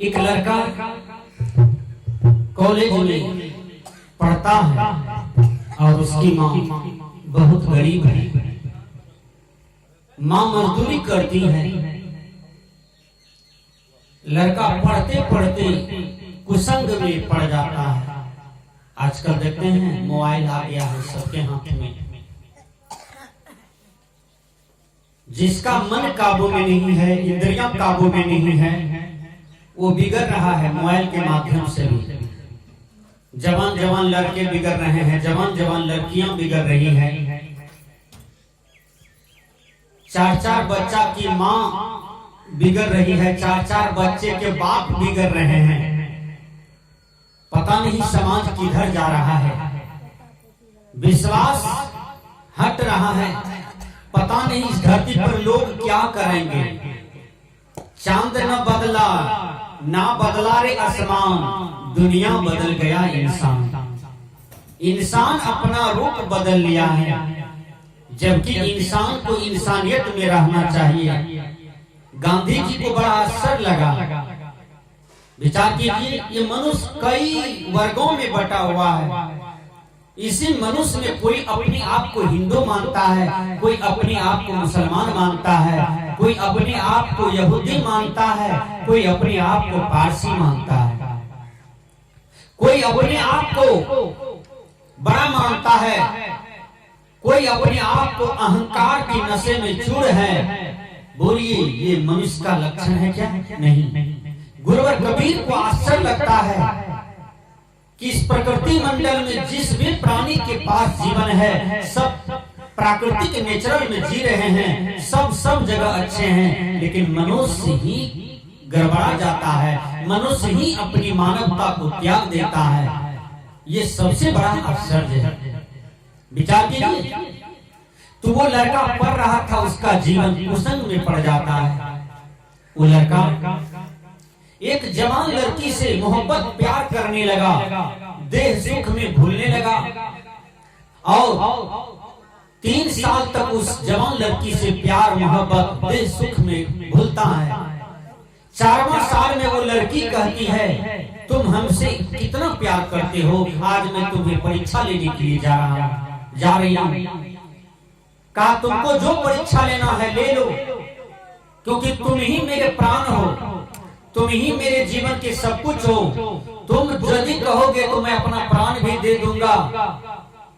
एक लड़का कॉलेज में पढ़ता है और उसकी माँ बहुत गरीब है। माँ मजदूरी करती है। लड़का पढ़ते पढ़ते कुसंग में पड़ जाता है। आजकल देखते हैं मोबाइल आ गया है सबके हाथ में। जिसका मन काबू में नहीं है, इंद्रियां काबू में नहीं है, वो बिगड़ रहा है मोबाइल के माध्यम से भी। जवान जवान लड़के बिगड़ रहे हैं, जवान जवान लड़कियां बिगड़ रही हैं। चार चार बच्चा की माँ बिगड़ रही है, चार चार बच्चे के बाप बिगड़ रहे हैं। पता नहीं समाज किधर जा रहा है। विश्वास हट रहा है। पता नहीं इस धरती पर लोग क्या करेंगे। चांद न बदला ना बदला रे आसमान, दुनिया बदल गया इंसान। इंसान अपना रूप बदल लिया है, जबकि इंसान को इंसानियत में रहना चाहिए। गांधी जी को बड़ा असर लगा। विचार कीजिए, ये मनुष्य कई वर्गों में बटा हुआ है। इसी मनुष्य में कोई अपने आप को हिंदू मानता है, कोई अपने आप को मुसलमान मानता है, कोई अपने आप को यहूदी मानता है, कोई अपने आप को पारसी मानता है, कोई अपने आप को बड़ा मानता है, कोई अपने आप को अहंकार की नशे में चूर है। बोलिए, ये मनुष्य का लक्षण है क्या? नहीं। गुरुवर कबीर को आश्चर्य लगता है कि इस प्रकृति मंडल में जिस भी प्राणी के पास जीवन है, सब प्राकृतिक नेचुरल में जी रहे हैं, सब जगह अच्छे हैं, लेकिन मनुष्य ही गड़बड़ा जाता है, मनुष्य ही अपनी मानवता को त्याग देता है। ये सबसे बड़ा आश्चर्य है। विचार कीजिए, तो वो लड़का पढ़ रहा था, उसका जीवन कुसंग में पड़ जाता है। वो लड़का एक जवान लड़की से मोहब्बत प्यार करने लगा, देह सुख में भूलने लगा और 3 साल तक उस जवान लड़की से प्यार मोहब्बत देह सुख में भूलता है। 4वां साल में वो लड़की कहती है, तुम हमसे कितना प्यार करते हो, आज मैं तुम्हें परीक्षा लेने के लिए जा रही हूँ। कहा, तुमको जो परीक्षा लेना है ले लो, क्योंकि तुम ही मेरे प्राण हो, तुम ही मेरे जीवन के सब कुछ हो। तुम यदि कहोगे तो मैं अपना प्राण भी दे दूंगा।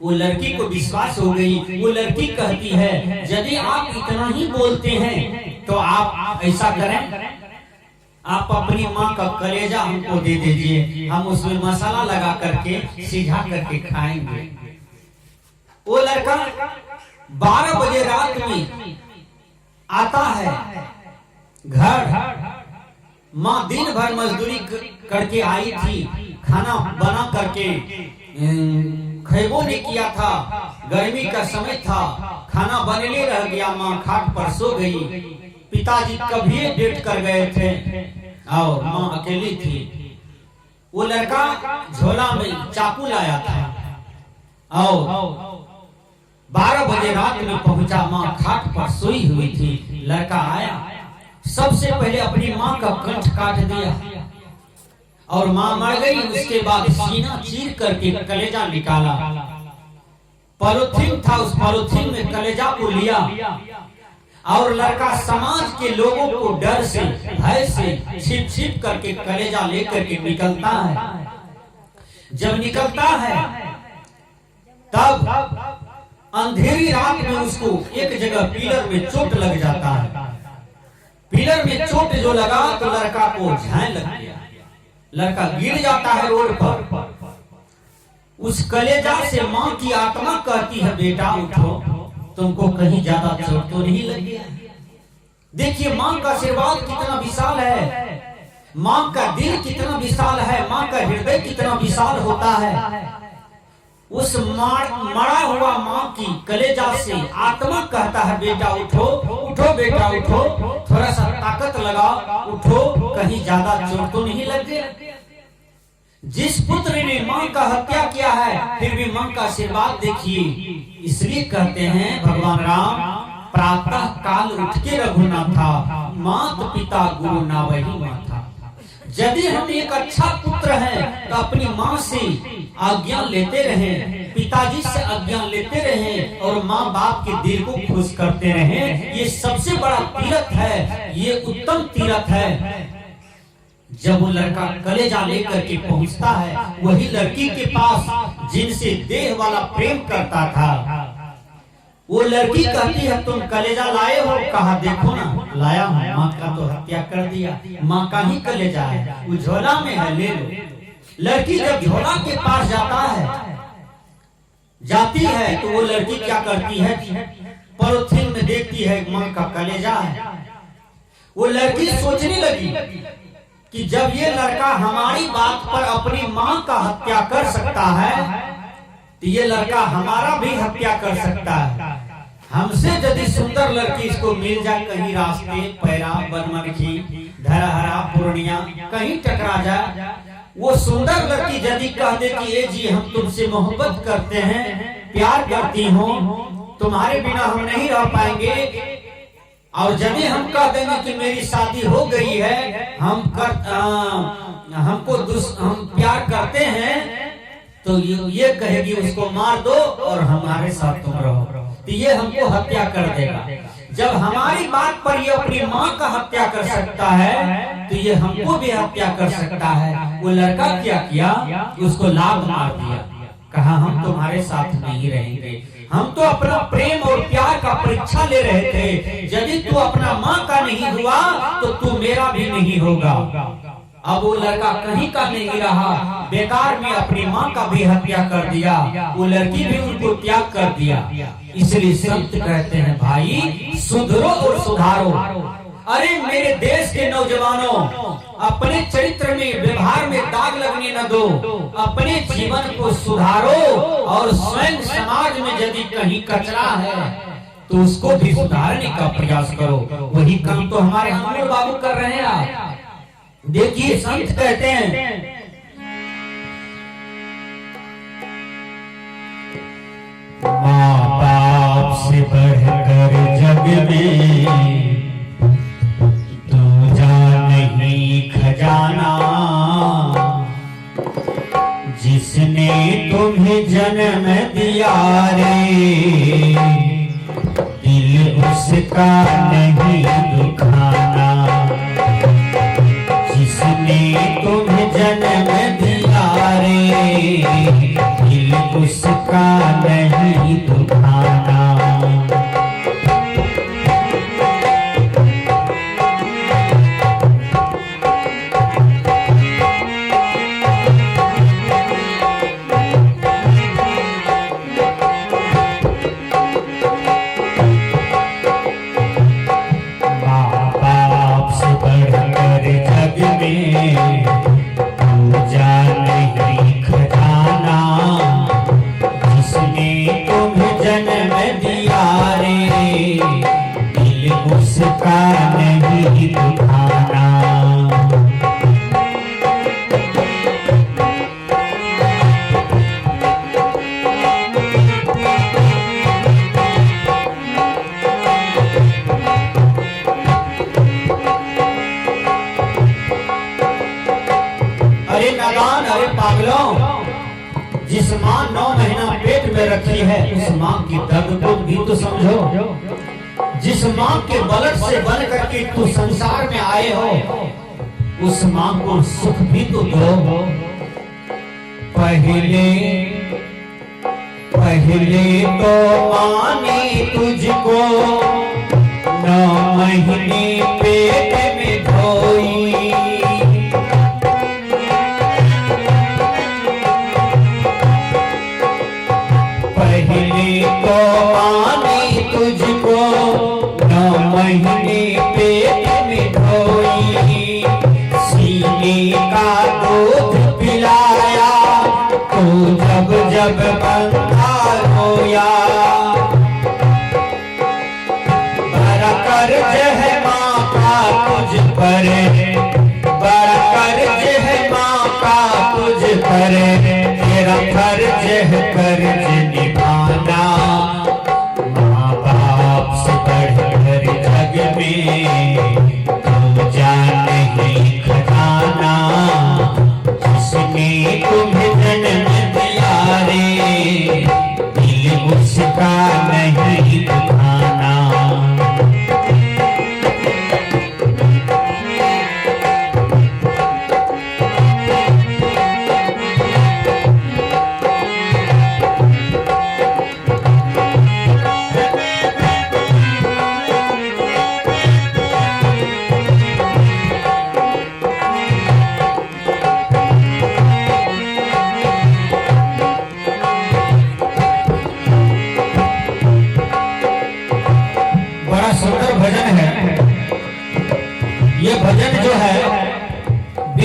वो लड़की को विश्वास हो गई। वो लड़की कहती है, यदि आप इतना ही बोलते हैं तो आप ऐसा करें, आप अपनी माँ का कलेजा हमको दे दीजिए, हम उसमें मसाला लगा करके सिझा करके खाएंगे। वो लड़का 12 बजे रात में आता है घर। माँ दिन भर मजदूरी करके आई थी, खाना बना करके खैबो ने किया था, गर्मी का समय था, खाना बनने रह गया। माँ खाट पर सो गई। पिताजी कभी डेट कर गए थे और माँ अकेली थी। वो लड़का झोला में चाकू लाया था और 12 बजे रात में पहुंचा। माँ खाट पर सोई हुई थी। लड़का आया, सबसे पहले अपनी माँ का कंठ काट दिया और माँ मर गई। उसके बाद सीना चीर करके कलेजा निकाला। पॉलिथीन था, उस पॉलिथीन में कलेजा को लिया और लड़का समाज के लोगों को डर से भय से छिप छिप करके कलेजा लेकर के निकलता है। जब निकलता है तब अंधेरी रात में उसको एक जगह पिलर में चोट लग जाता है। पिलर में चोट जो लगा तो लड़का को झांय लग गया। लड़का गिर जाता है रोड पर। उस कलेजा से माँ की आत्मा कहती है, बेटा उठो, तुमको कहीं ज्यादा चोट तो नहीं लगी है। देखिए माँ का आशीर्वाद कितना विशाल है, माँ का दिल कितना विशाल है, माँ का हृदय कितना विशाल होता है। उस मरा हुआ माँ की कलेजा से आत्मा कहता है, बेटा उठो, उठो बेटा उठो, थोड़ा सा ताकत लगाओ, उठो, कहीं ज्यादा चोट तो नहीं लग गया। जिस पुत्र ने माँ का हत्या किया है, फिर भी माँ का आशीर्वाद देखिए। इसलिए कहते हैं भगवान राम, प्रातः काल उठ के रघुनाथा, मात पिता गुरु ना वही माथा। यदि हम एक अच्छा पुत्र हैं तो अपनी माँ से आज्ञा लेते रहें, पिताजी से आज्ञा लेते रहें और माँ बाप के दिल को खुश करते रहें। ये सबसे बड़ा तीर्थ है, ये उत्तम तीर्थ है। जब वो लड़का कलेजा लेकर के पहुंचता है वही लड़की के पास जिनसे देह वाला प्रेम करता था, वो लड़की कहती है तुम कलेजा लाए हो? कहा देखो ना लाया हूँ, माँ का तो हत्या कर दिया, माँ का ही कलेजा है, वो झोला में है, ले लो। लड़की जब झोला के पास जाती है तो वो लड़की क्या करती है, पॉलिथीन में देखती है माँ का कलेजा है। वो लड़की सोचने लगी कि जब ये लड़का हमारी बात पर अपनी माँ का हत्या कर सकता है तो ये लड़का हमारा भी हत्या कर सकता है। हमसे यदि सुंदर लड़की इसको मिल जाए कहीं रास्ते, पैरा, बनमनखी, धरहरा, पूर्णिया कहीं टकरा जाए, वो सुंदर लड़की यदि कह दे कि ए जी हम तुमसे मोहब्बत करते हैं, प्यार करती हूँ, तुम्हारे बिना हम नहीं रह पाएंगे, और यदि हम कह देंगे कि मेरी शादी हो गई है, हम प्यार करते हैं, तो ये कहेगी उसको मार दो और हमारे साथ तुम रहो, तो ये हमको हत्या कर देगा। जब हमारी बात पर ये अपनी माँ का हत्या कर सकता है तो ये हमको भी हत्या कर सकता है। वो लड़का क्या किया, उसको लात मार दिया, कहा हम तुम्हारे साथ नहीं रहेंगे, हम तो अपना प्रेम और प्यार का परीक्षा ले रहे थे, यदि तू अपना माँ का नहीं हुआ तो तू मेरा भी नहीं होगा। अब वो लड़का कहीं का नहीं रहा, बेकार में अपनी माँ का भी हत्या कर दिया, वो लड़की भी उनको त्याग कर दिया। इसलिए संत कहते हैं भाई सुधरो और सुधारो। अरे मेरे देश के नौजवानों, अपने चरित्र में, व्यवहार में दाग लगने न दो, अपने जीवन को सुधारो और स्वयं समाज में यदि कहीं कचरा है तो उसको भी सुधारने का प्रयास करो। वही काम तो हमारे अमर बाबू कर रहे हैं। देखिए संत कहते हैं माँ बाप से बढ़कर जग में नहीं खजाना, जिसने तुम्हें जन्म दिया रे, दिल उसका नहीं दुखाना, जिसने तुम्हें जन्म दिया रे, दिल उसका नहीं दुखाना। जिस माँ 9 महीना पेट में रखी है उस माँ की दर्द को भी तो समझो। जिस माँ के बलट से बन करके तू संसार में आए हो उस माँ को सुख भी तो दो। पहले तो माँ ने तुझको 9 महीने पेट में ढोई, तो माने तुझको 9 महीने पेट में ढोई, सीने का दूध पिलाया तो जब जब बंधा रोया, बड़ा कर्ज है माँ का तुझ पर, बड़ा कर्ज है माँ का तुझ पर, तेरा फर्ज है कर्ज निभाना। माँ बाप से बढ़कर जग में तू जान नहीं खजाना,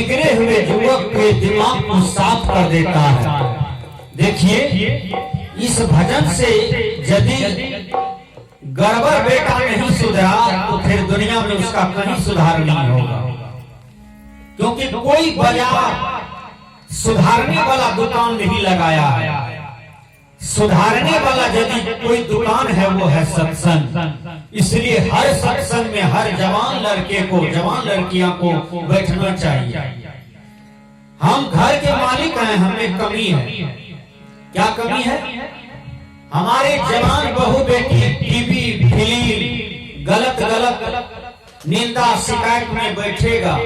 बिगड़े हुए युवक के दिमाग को साफ कर देता है। देखिए, इस भजन से यदि गड़बड़ बेटा नहीं सुधरा तो फिर दुनिया में उसका कहीं सुधार नहीं होगा, क्योंकि कोई बाजार सुधारने वाला दुकान नहीं लगाया है। सुधारने वाला यदि कोई दुकान है वो है सत्संग। इसलिए हर सत्संग में हर जवान लड़के को, जवान लड़कियां को बैठना चाहिए। हम घर के मालिक हैं, हमें कमी है। क्या कमी है? हमारे जवान बहू बेटी टीवी फिल्म गलत निंदा शिकायत में बैठेगा,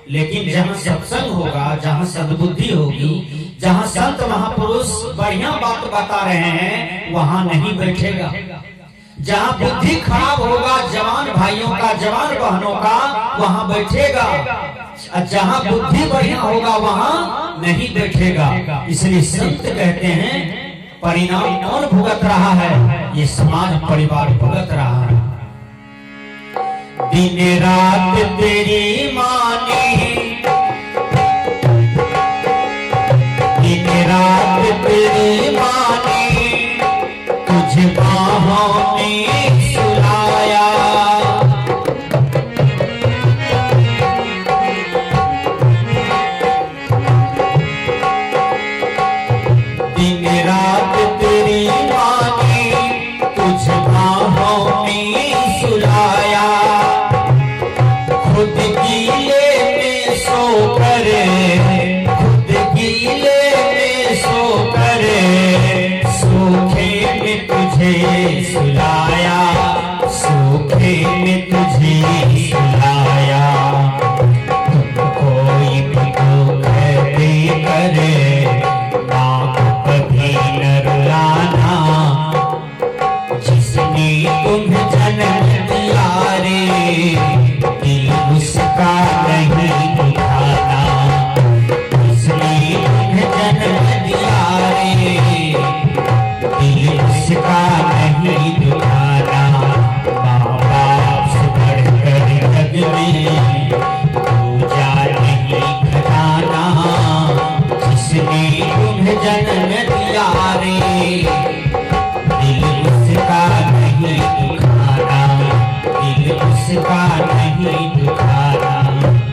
लेकिन जहाँ सत्संग होगा, जहाँ सद्बुद्धि होगी, जहाँ संत महापुरुष बढ़िया बात बता रहे हैं, वहाँ नहीं बैठेगा। जहाँ बुद्धि खराब होगा जवान भाइयों का, जवान बहनों का, वहाँ बैठेगा। जहाँ बुद्धि बढ़िया होगा वहाँ नहीं बैठेगा। इसलिए संत कहते हैं परिणाम कौन भुगत रहा है? ये समाज परिवार भुगत रहा है। दिन रात तेरी मानी, दिन रात तेरी मानी, तुझे बाहों में सुलाया। दिन रात तेरी मानी, तुझे बाहों में सुलाया। खुद गीले में सो करे, खुद गीले में सो करे, सूखे में तुझे सुलाया, सूखे में तुझे सुलाया। तुम कोई भी दुख दे करे, माँ कभी न रुलाना। जिसने तुम्हें जन्म दिया रे, दिल उसका नहीं दुखाना। इसलिए तुम्हें जन्म दिया रे, दिल उसका नहीं दुखाना। माँ बाप से बढ़कर जग में पूजा नहीं खजाना। जिसने तुम्हें जन्म दिया रे, दिल उसका नहीं दुखाना, दिल उसका नहीं दुखाना,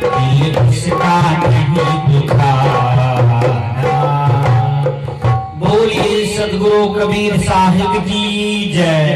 दिल उसका नहीं दुखाना। बोलिए सद्गुरु कबीर साहिब की जय।